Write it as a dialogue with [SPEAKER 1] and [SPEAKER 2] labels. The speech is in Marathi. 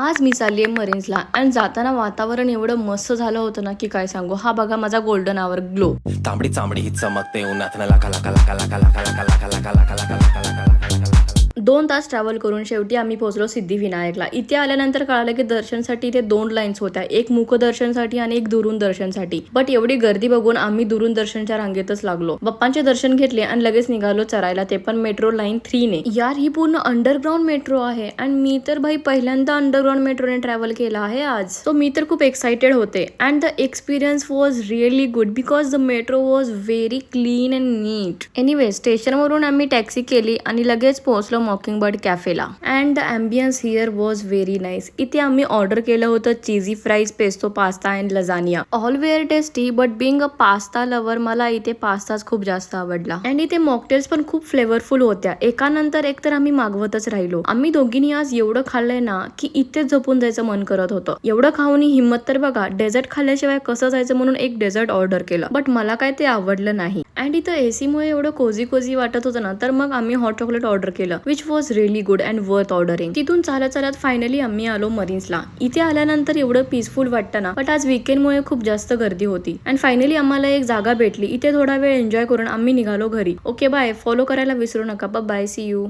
[SPEAKER 1] आज मी चालली आहे मरीन्सला आणि जाताना वातावरण एवढं मस्त झालं होतं ना की काय सांगू. हा बघा माझा गोल्डन आवर ग्लो.
[SPEAKER 2] तांबडी चांबडी ही चमकते उन्हात लाका लाका लाका लाका लाका लाका लाका लाका लाका लाका लाका लाका लाका लाका
[SPEAKER 1] 2 तास ट्रॅव्हल करून शेवटी आम्ही पोहोचलो सिद्धिविनायकला. इथे आल्यानंतर कळालं की दर्शनसाठी इथे 2 लाईन्स होत्या, एक मुख दर्शनसाठी आणि एक दुरून दर्शनसाठी. बट एवढी गर्दी बघून आम्ही दुरून दर्शनच्या रांगेतच लागलो. बाप्पांचे दर्शन घेतले आणि लगेच निघालो चरायला, ते पण मेट्रो लाईन 3 ने. यार ही पूर्ण अंडरग्राउंड मेट्रो आहे आणि मी तर भाई पहिल्यांदा अंडरग्राउंड मेट्रोने ट्रॅव्हल केला आहे आज. सो मी तर खूप एक्साइटेड होते and the experience was really good because the metro was very clean and neat. Anyway स्टेशनवरून आम्ही टॅक्सी केली आणि लगेच पोहोचलो मॉकिंगबर्ड कॅफेला and the ambience here was very nice. इथे आम्ही ऑर्डर केलं होतं cheesy fries, pesto pasta and lasagna. All very tasty but being a pasta lover मला इथे पास्ताच खूप जास्त आवडला अँड इथे मॉकटेल्स पण खूप फ्लेवरफुल होत्या. एकानंतर एक तर आम्ही मागवतच राहिलो. आम्ही दोघींनी आज एवढं खाल्लंय ना की इथेच झोपून जायचं मन करत होतं. एवढं खाऊन हिंमत तर बघा. डेझर्ट खाल्ल्याशिवाय कसं जायचं म्हणून एक डेझर्ट ऑर्डर केलं बट मला काय ते आवडलं नाही अँड इथं एसी मुळे एवढं कोझी वाटत होतं ना, तर मग आम्ही हॉट चॉकलेट ऑर्डर केलं which was really good and worth ordering. तिथून चालत फायनली आम्ही आलो मरीन्सला. इथे आल्यानंतर एवढं पीसफुल वाटतं ना, बट आज वीकेंडमुळे खूप जास्त गर्दी होती अँड फायनली आम्हाला एक जागा भेटली. इथे थोडा वेळ एन्जॉय करून आम्ही निघालो घरी. Okay bye. फॉलो करायला विसरू नका. बाय. See you.